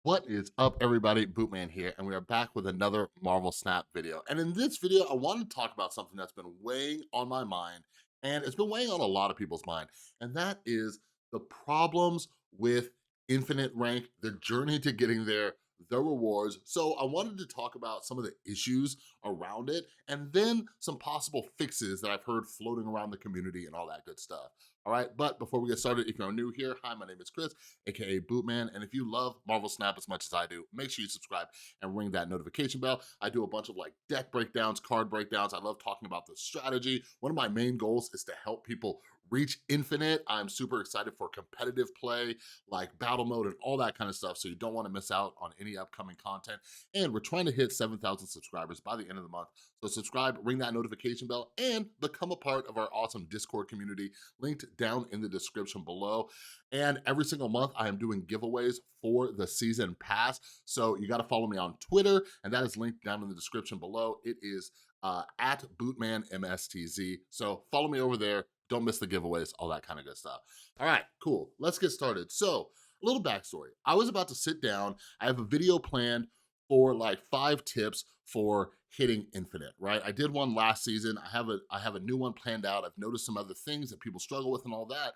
What is up, everybody? Bootman here, and we are back with another Marvel Snap video. And in this video, I want to talk about something that's been weighing on my mind, and it's been weighing on a lot of people's mind, and that is the problems with infinite rank, the journey to getting there, the rewards. So I wanted to talk about some of the issues around it, and then some possible fixes that I've heard floating around the community and all that good stuff. All right, but before we get started, if you're new here, hi, my name is Chris, aka Bootman. And if you love Marvel Snap as much as I do, make sure you subscribe and ring that notification bell. I do a bunch of like deck breakdowns, card breakdowns. I love talking about the strategy. One of my main goals is to help people reach infinite. I'm super excited for competitive play, like battle mode and all that kind of stuff. So you don't want to miss out on any upcoming content. And we're trying to hit 7,000 subscribers by the end of the month. So subscribe, ring that notification bell, and become a part of our awesome Discord community linked down in the description below. And every single month, I am doing giveaways for the season pass. So you gotta follow me on Twitter, and that is linked down in the description below. It is at BootmanMSTZ. So follow me over there. Don't miss the giveaways, all that kind of good stuff. All right, cool. Let's get started. So a little backstory. I was about to sit down. I have a video planned for like 5 tips for hitting infinite, right? I did one last season. I have a new one planned out. I've noticed some other things that people struggle with and all that.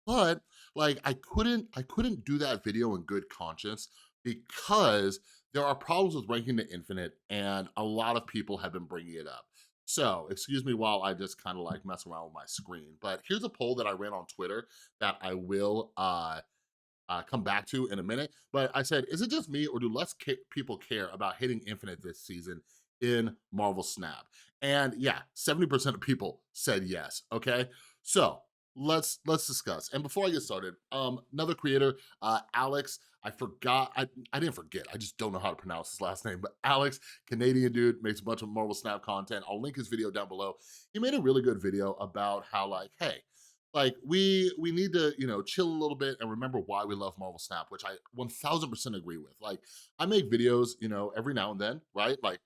But like I couldn't do that video in good conscience because there are problems with ranking to infinite and a lot of people have been bringing it up. So, excuse me while I just kind of like mess around with my screen, but here's a poll that I ran on Twitter that I will come back to in a minute. But I said, is it just me or do less people care about hitting infinite this season in Marvel Snap? And yeah, 70% of people said yes, okay? So let's discuss. And before I get started, another creator, Alex, I didn't forget, I just don't know how to pronounce his last name, but Alex, Canadian dude, makes a bunch of Marvel Snap content. I'll link his video down below. He made a really good video about how like, hey, like we need to, chill a little bit and remember why we love Marvel Snap, which I 1000% agree with. Like I make videos, every now and then, right? Like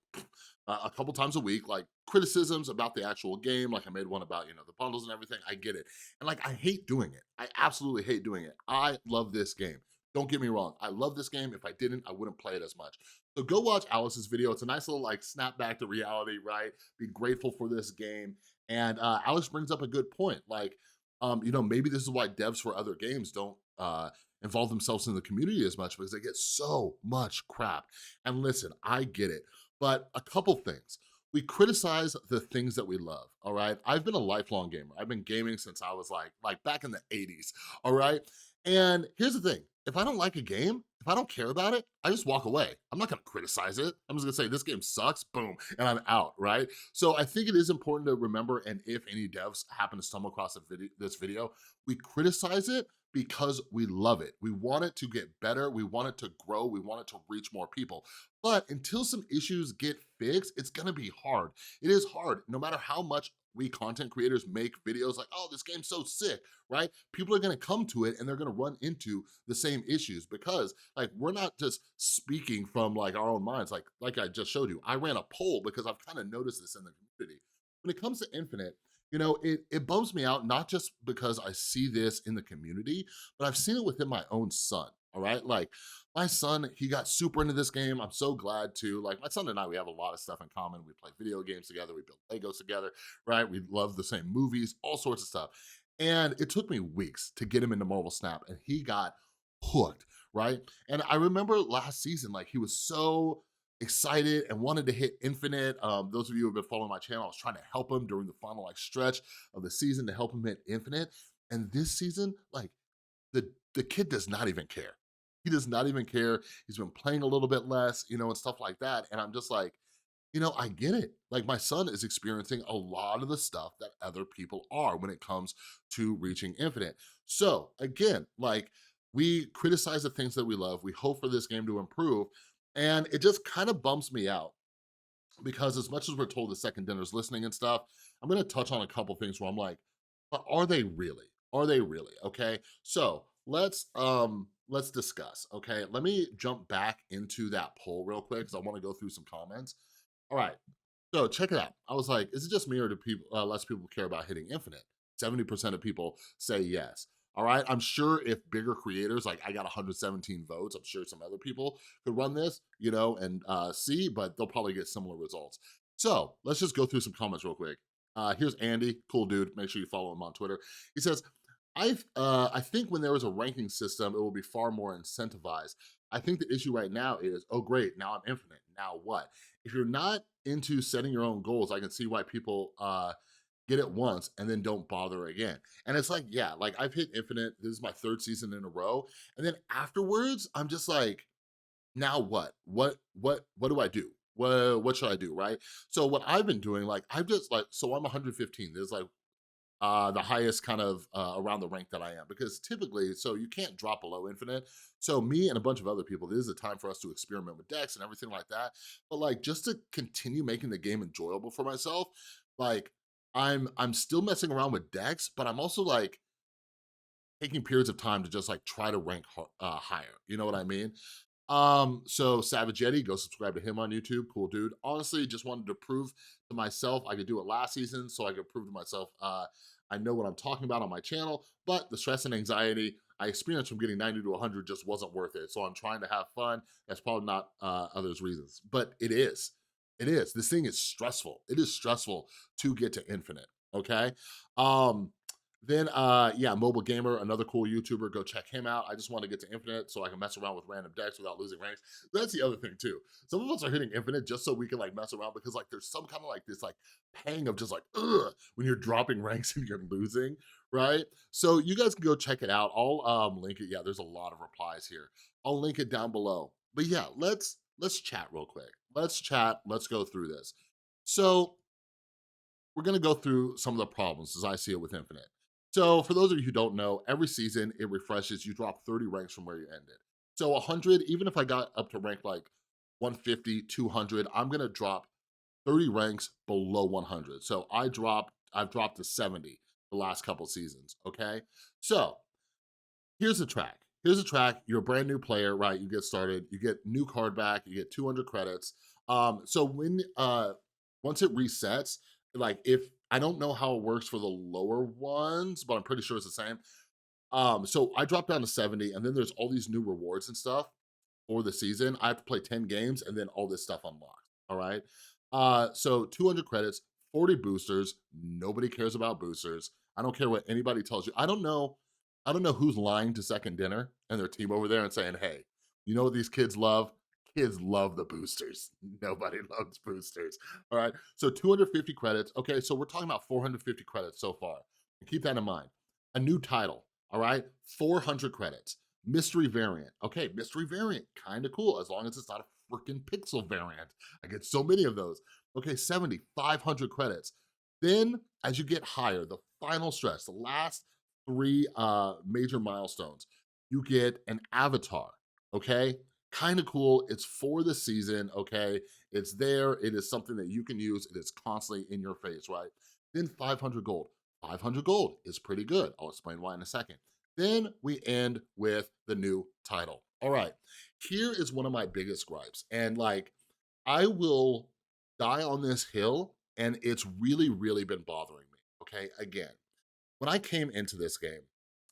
a couple times a week, like criticisms about the actual game. Like I made one about, the bundles and everything. I get it. And like, I hate doing it. I absolutely hate doing it. I love this game. Don't get me wrong. I love this game. If I didn't, I wouldn't play it as much. So go watch Alice's video. It's a nice little like snap back to reality, right? Be grateful for this game. And Alice brings up a good point. Like, maybe this is why devs for other games don't involve themselves in the community as much because they get so much crap. And listen, I get it, but a couple things. We criticize the things that we love, all right? I've been a lifelong gamer. I've been gaming since I was like back in the 80s, all right? And here's the thing, if I don't like a game, if I don't care about it, I just walk away. I'm not gonna criticize it. I'm just gonna say, this game sucks, boom, and I'm out, right? So I think it is important to remember, and if any devs happen to stumble across this video, we criticize it because we love it. We want it to get better, we want it to grow, we want it to reach more people. But until some issues get fixed, it's gonna be hard. It is hard, no matter how much we content creators make videos like, oh, this game's so sick, right? People are gonna come to it and they're gonna run into the same issues because like, we're not just speaking from like our own minds. Like I just showed you, I ran a poll because I've kind of noticed this in the community. When it comes to Infinite, it bums me out, not just because I see this in the community, but I've seen it within my own son, all right? Like my son, he got super into this game. I'm so glad to, like my son and I, we have a lot of stuff in common. We play video games together, we build Legos together, right? We love the same movies, all sorts of stuff. And it took me weeks to get him into Marvel Snap and he got hooked, right? And I remember last season, like he was so excited and wanted to hit infinite. Those of you who have been following my channel, I was trying to help him during the final like stretch of the season to help him hit infinite. And this season, like the kid does not even care. He does not even care. He's been playing a little bit less, and stuff like that. And I'm just like, I get it. Like my son is experiencing a lot of the stuff that other people are when it comes to reaching infinite. So again, like we criticize the things that we love. We hope for this game to improve. And it just kind of bumps me out because as much as we're told the second dinner's listening and stuff, I'm gonna touch on a couple things where I'm like, but are they really? Are they really? Okay. So let's discuss. Okay. Let me jump back into that poll real quick because I want to go through some comments. All right. So check it out. I was like, is it just me or do people less people care about hitting infinite? 70% of people say yes. All right. I'm sure if bigger creators, like I got 117 votes, I'm sure some other people could run this, and see, but they'll probably get similar results. So let's just go through some comments real quick. Here's Andy, cool dude. Make sure you follow him on Twitter. He says, I think when there was a ranking system, it will be far more incentivized. I think the issue right now is, oh great, now I'm infinite. Now what? If you're not into setting your own goals, I can see why people get it once and then don't bother again. And it's like, yeah, like I've hit infinite. This is my third season in a row. And then afterwards, I'm just like, now what? What do I do? What should I do? Right. So what I've been doing, like I've just like, so I'm 115. There's like the highest kind of around the rank that I am, because typically, so you can't drop below infinite. So me and a bunch of other people, this is a time for us to experiment with decks and everything like that. But like just to continue making the game enjoyable for myself, like I'm still messing around with decks, but I'm also like taking periods of time to just like try to rank higher. You know what I mean? So Savage Yeti, go subscribe to him on YouTube. Cool dude. Honestly, just wanted to prove to myself I could do it last season, so I could prove to myself I know what I'm talking about on my channel, but the stress and anxiety I experienced from getting 90 to 100 just wasn't worth it. So I'm trying to have fun. That's probably not others' reasons, but it is. It is. This thing is stressful. It is stressful to get to infinite, okay? Um, yeah, Mobile Gamer, another cool YouTuber, go check him out. I just want to get to Infinite so I can mess around with random decks without losing ranks. That's the other thing too. Some of us are hitting Infinite just so we can like mess around, because like there's some kind of like this like pang of just like, ugh, when you're dropping ranks and you're losing, right? So you guys can go check it out. I'll link it. Yeah, there's a lot of replies here. I'll link it down below. But yeah, let's chat real quick. Let's chat. Let's go through this. So we're gonna go through some of the problems as I see it with Infinite. So for those of you who don't know, every season it refreshes, you drop 30 ranks from where you ended. So 100, even if I got up to rank like 150, 200, I'm gonna drop 30 ranks below 100. So I've dropped to 70 the last couple seasons, okay? So here's the track. Here's a track. You're a brand new player, right? You get started, you get new card back, you get 200 credits. So when once it resets, like if I don't know how it works for the lower ones, but I'm pretty sure it's the same. So I dropped down to 70, and then there's all these new rewards and stuff for the season. I have to play 10 games and then all this stuff unlocked. All right. So 200 credits, 40 boosters. Nobody cares about boosters. I don't care what anybody tells you. I don't know who's lying to Second Dinner and their team over there and saying, hey, you know what these kids love? Kids love the boosters. Nobody loves boosters. All right. So 250 credits. Okay. So we're talking about 450 credits so far. And keep that in mind. A new title. All right. 400 credits. Mystery variant. Okay, mystery variant, kind of cool, as long as it's not a freaking pixel variant. I get so many of those. Okay, 70, 500 credits. Then, as you get higher, the final stress, the last three major milestones, you get an avatar, okay? Kind of cool. It's for the season, okay? It's there. It is something that you can use. It is constantly in your face, right? Then 500 gold. 500 gold is pretty good. I'll explain why in a second. Then we end with the new title. All right, here is one of my biggest gripes. And like, I will die on this hill, and it's really, really been bothering me. Okay, again, when I came into this game,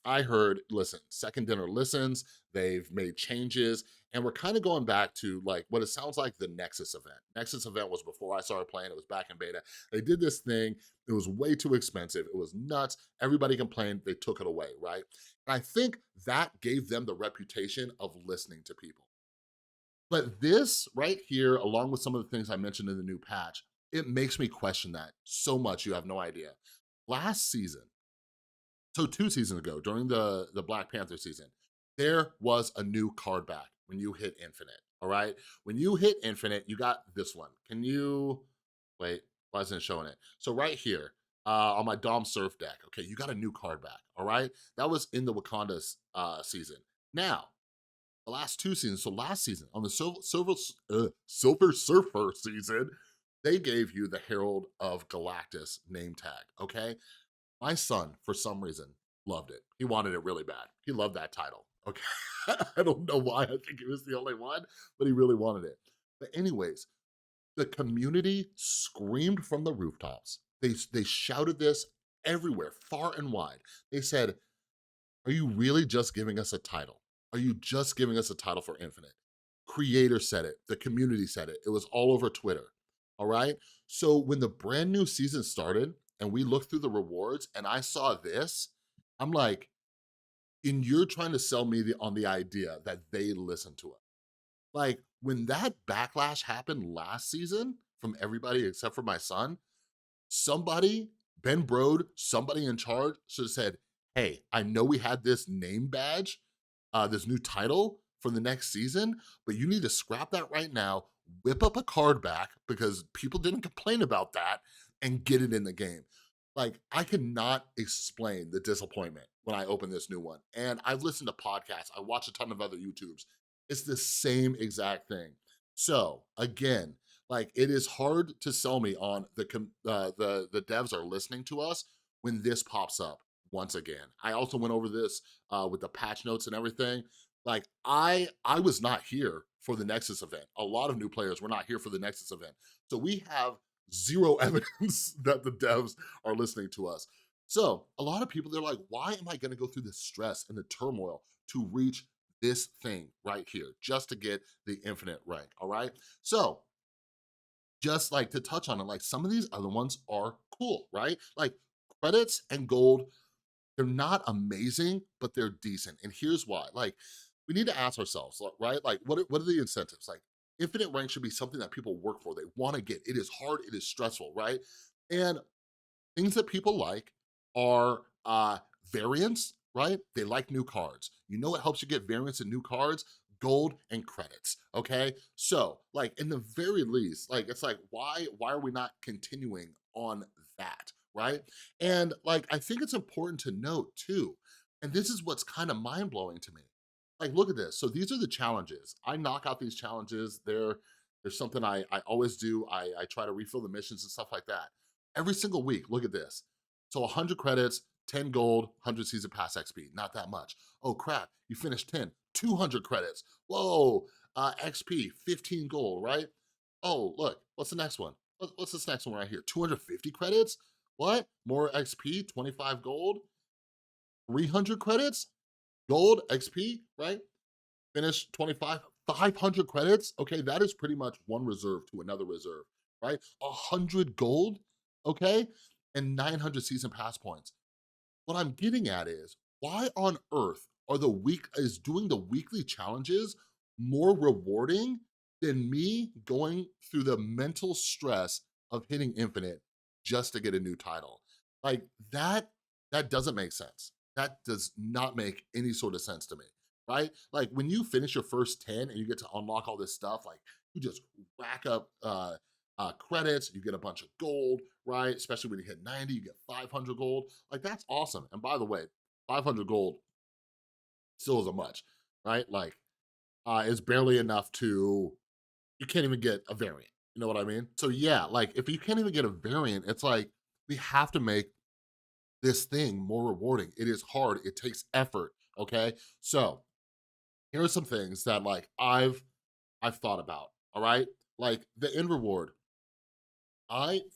I heard, listen, Second Dinner listens, they've made changes, and we're kind of going back to like what it sounds like the Nexus event. Nexus event was before I started playing, it was back in beta. They did this thing, it was way too expensive, it was nuts, everybody complained, they took it away, right? And I think that gave them the reputation of listening to people. But this right here, along with some of the things I mentioned in the new patch, it makes me question that so much, you have no idea. Last season, so 2 seasons ago, during the Black Panther season, there was a new card back when you hit Infinite, all right? When you hit Infinite, you got this one. Can you, wait, why isn't it showing it? So right here, on my Dom Surf deck, okay, you got a new card back, all right? That was in the Wakanda season. Now, the last 2 seasons, so last season, on the Silver Surfer season, they gave you the Herald of Galactus name tag, okay? My son, for some reason, loved it. He wanted it really bad. He loved that title, okay? I don't know why, I think he was the only one, but he really wanted it. But anyways, the community screamed from the rooftops. They shouted this everywhere, far and wide. They said, Are you really just giving us a title? Are you just giving us a title for Infinite? Creator said it, the community said it, it was all over Twitter, all right? So when the brand new season started and we looked through the rewards and I saw this, I'm like, and you're trying to sell me on the idea that they listen to it. Like, when that backlash happened last season from everybody except for my son, somebody, Ben Brode, somebody in charge should have said, hey, I know we had this name badge, this new title for the next season, but you need to scrap that right now, whip up a card back because people didn't complain about that and get it in the game. Like, I cannot explain the disappointment when I open this new one. And I've listened to podcasts, I watch a ton of other YouTubes. It's the same exact thing. So again, like, it is hard to sell me on the devs are listening to us when this pops up once again. I also went over this with the patch notes and everything. Like, I was not here for the Nexus event. A lot of new players were not here for the Nexus event. So we have zero evidence that the devs are listening to us. So a lot of people, they're like, why am I gonna go through the stress and the turmoil to reach this thing right here just to get the infinite rank, all right? So just like to touch on it, like some of these other ones are cool, right? Like credits and gold, they're not amazing, but they're decent. And here's why. Like, we need to ask ourselves, right? Like, what are the incentives? Like, infinite rank should be something that people work for, they wanna get. It is hard, it is stressful, right? And things that people like are variants, right? They like new cards. You know what helps you get variants and new cards? Gold and credits, okay? So, like, in the very least, like, it's like, why are we not continuing on that, right? And, like, I think it's important to note, too, and this is what's kind of mind-blowing to me. Like, look at this. So these are the challenges. I knock out these challenges. There's something I always do. I try to refill the missions and stuff like that every single week. Look at this. So 100 credits, 10 gold, 100 season pass XP, not that much. Oh crap, you finished 10, 200 credits. Whoa, XP, 15 gold, right? Oh, look, what's the next one? What's this next one right here? 250 credits? What? More XP, 25 gold, 300 credits, gold, XP, right? Finish 25, 500 credits. Okay, that is pretty much one reserve to another reserve, right? 100 gold, okay? And 900 season pass points. What I'm getting at is, why on earth are is doing the weekly challenges more rewarding than me going through the mental stress of hitting infinite just to get a new title? Like, that doesn't make sense. That does not make any sort of sense to me, right? Like, when you finish your first 10 and you get to unlock all this stuff, like, you just rack up credits, you get a bunch of gold, right? Especially when you hit 90, you get 500 gold. Like, that's awesome. And by the way, 500 gold still isn't much, right? Like, it's barely enough to, you can't even get a variant. You know what I mean? So yeah, like, if you can't even get a variant, it's like, we have to make this thing more rewarding. It is hard, it takes effort, okay? So here are some things that, like, I've thought about, all right? Like, the end reward,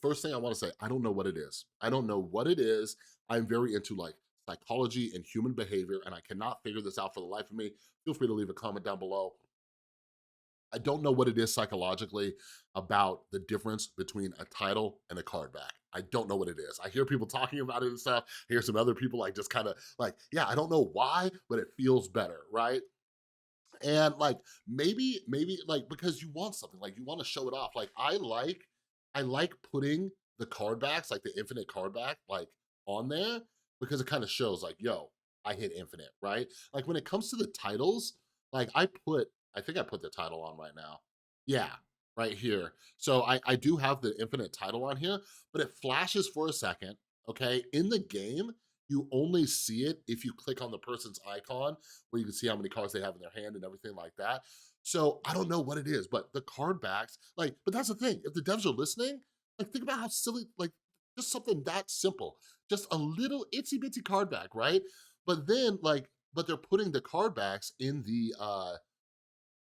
first thing I wanna say, I don't know what it is. I don't know what it is. I'm very into, like, psychology and human behavior, and I cannot figure this out for the life of me. Feel free to leave a comment down below. I don't know what it is psychologically about the difference between a title and a card back. I don't know what it is. I hear people talking about it and stuff. I hear some other people, like, just kinda like, yeah, I don't know why, but it feels better, right? And like, maybe like, because you want something, like you want to show it off. Like, I like putting the card backs, like the infinite card back, like on there, because it kind of shows like, yo, I hit infinite, right? Like, when it comes to the titles, like, I think I put the title on right now. Yeah, right here. So I do have the infinite title on here, but it flashes for a second, okay? In the game, you only see it if you click on the person's icon, where you can see how many cards they have in their hand and everything like that. So I don't know what it is, but the card backs, like, but that's the thing. If the devs are listening, like, think about how silly, like, just something that simple, just a little itsy bitsy card back, right? But then, like, but they're putting the card backs in the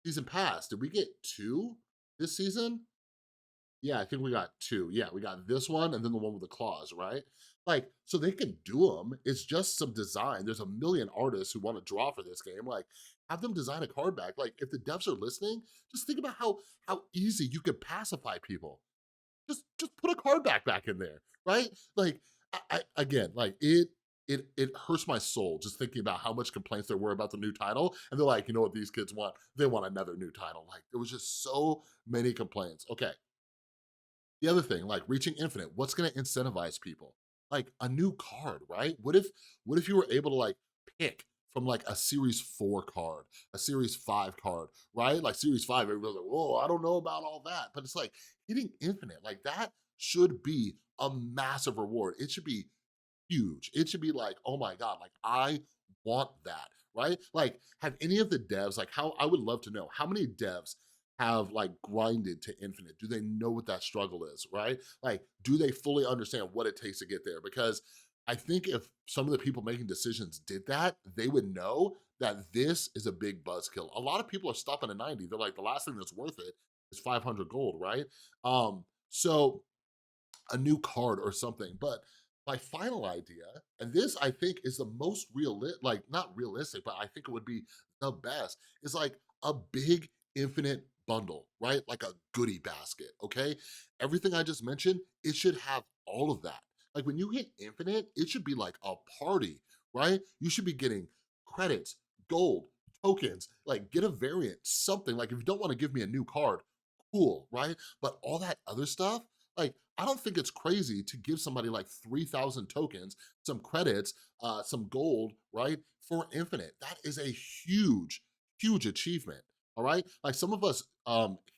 season pass. Did we get 2 this season? Yeah, I think we got 2. Yeah, we got this one and then the one with the claws, right? Like, so they can do them. It's just some design. There's a million artists who want to draw for this game. Like, have them design a card back. Like, if the devs are listening, just think about how easy you could pacify people. Just put a card back in there, right? Like, again, like it hurts my soul just thinking about how much complaints there were about the new title, and they're like, you know what these kids want? They want another new title. Like, there was just so many complaints. Okay, the other thing, like reaching infinite, what's gonna incentivize people? Like a new card, right? What if you were able to like pick from like a series 4 card, a series 5 card, right? Like series 5, everybody's like, whoa, I don't know about all that. But it's like hitting infinite, like that should be a massive reward. It should be huge. It should be like, oh my God, like I want that, right? Like, have any of the devs, like how, I would love to know, how many devs have like grinded to infinite? Do they know what that struggle is, right? Like, do they fully understand what it takes to get there? Because I think if some of the people making decisions did that, they would know that this is a big buzzkill. A lot of people are stopping at 90. They're like, the last thing that's worth it is 500 gold, right? So a new card or something. But my final idea, and this I think is the most like not realistic, but I think it would be the best, is like a big infinite bundle, right? Like a goodie basket, okay? Everything I just mentioned, it should have all of that. Like when you hit infinite, it should be like a party, right? You should be getting credits, gold, tokens, like get a variant, something. Like if you don't want to give me a new card, cool, right? But all that other stuff, like, I don't think it's crazy to give somebody like 3,000 tokens, some credits, some gold, right, for infinite. That is a huge, huge achievement, all right? Like some of us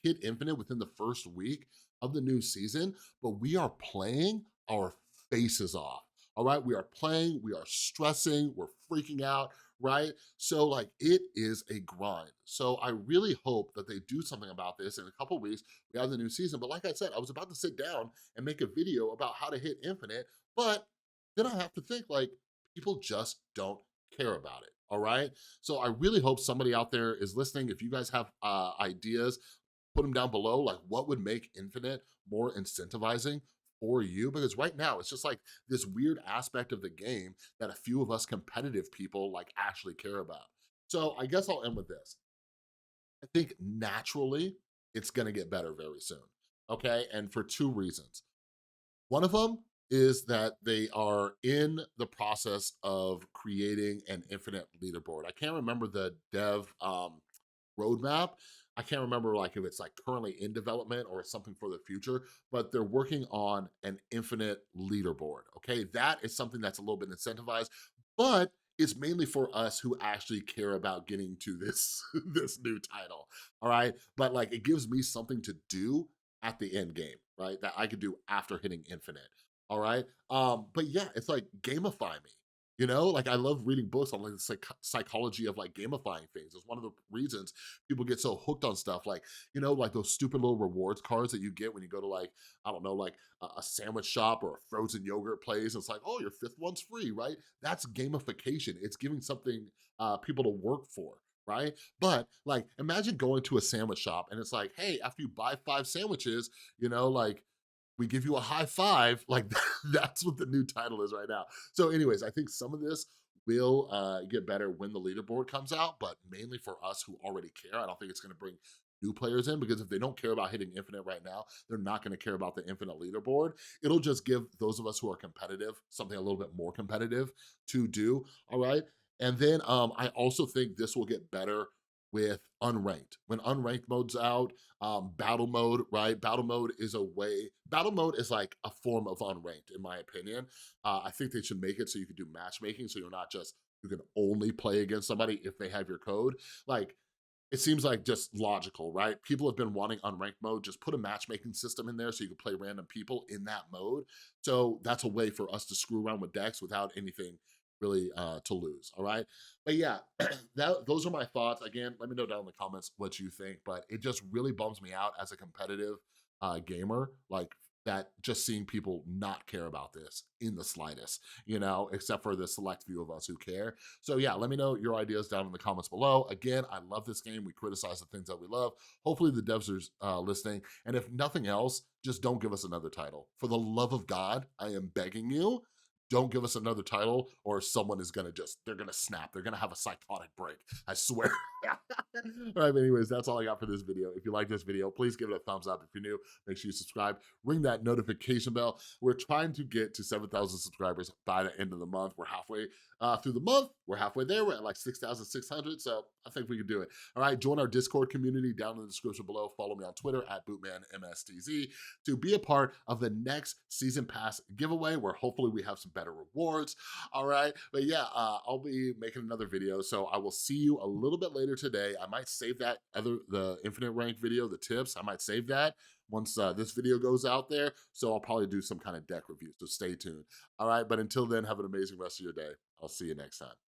hit infinite within the first week of the new season, but we are playing our faces off, all right? We are playing, we are stressing, we're freaking out, right? So like it is a grind. So I really hope that they do something about this in a couple weeks. We have the new season, but like I said, I was about to sit down and make a video about how to hit infinite, but then I have to think like people just don't care about it, all right? So I really hope somebody out there is listening. If you guys have ideas, put them down below, like what would make infinite more incentivizing for you? Because right now it's just like this weird aspect of the game that a few of us competitive people like actually care about. So I guess I'll end with this. I think naturally it's gonna get better very soon, okay? And for two reasons. One of them is that they are in the process of creating an infinite leaderboard. I can't remember the dev roadmap. I can't remember like if it's like currently in development or it's something for the future, but they're working on an infinite leaderboard, okay? That is something that's a little bit incentivized, but it's mainly for us who actually care about getting to this, this new title, all right? But like it gives me something to do at the end game, right? That I could do after hitting infinite, all right? But yeah, it's like gamify me. You know, like I love reading books on like the psychology of like gamifying things. It's one of the reasons people get so hooked on stuff like, you know, like those stupid little rewards cards that you get when you go to like, I don't know, like a sandwich shop or a frozen yogurt place. It's like, oh, your fifth one's free, right? That's gamification. It's giving something people to work for, right? But like, imagine going to a sandwich shop and it's like, hey, after you buy 5 sandwiches, you know, like we give you a high five, like that's what the new title is right now. So anyways, I think some of this will get better when the leaderboard comes out, but mainly for us who already care. I don't think it's gonna bring new players in because if they don't care about hitting infinite right now, they're not gonna care about the infinite leaderboard. It'll just give those of us who are competitive something a little bit more competitive to do, all right? And then I also think this will get better with unranked. When unranked mode's out, battle mode, right? Battle mode is like a form of unranked, in my opinion. I think they should make it so you can do matchmaking, so you're not just, you can only play against somebody if they have your code. Like, it seems like just logical, right? People have been wanting unranked mode, just put a matchmaking system in there so you can play random people in that mode. So that's a way for us to screw around with decks without anything really to lose, all right? But yeah, those are my thoughts. Again, let me know down in the comments what you think, but it just really bums me out as a competitive gamer, like that just seeing people not care about this in the slightest, you know, except for the select few of us who care. So yeah, let me know your ideas down in the comments below. Again, I love this game. We criticize the things that we love. Hopefully the devs are listening. And if nothing else, just don't give us another title. For the love of God, I am begging you, don't give us another title or someone is gonna they're gonna snap. They're gonna have a psychotic break, I swear. All right, but anyways, that's all I got for this video. If you like this video, please give it a thumbs up. If you're new, make sure you subscribe, ring that notification bell. We're trying to get to 7,000 subscribers by the end of the month. We're halfway through the month. We're halfway there. We're at like 6,600, so I think we can do it. All right, join our Discord community down in the description below. Follow me on Twitter at BootmanMSTZ to be a part of the next season pass giveaway where hopefully we have some better rewards. All right, but yeah, I'll be making another video, so I will see you a little bit later today. I might save the infinite rank video, the tips, I might save that once this video goes out there, so I'll probably do some kind of deck review, so stay tuned. All right, but until then, have an amazing rest of your day. I'll see you next time.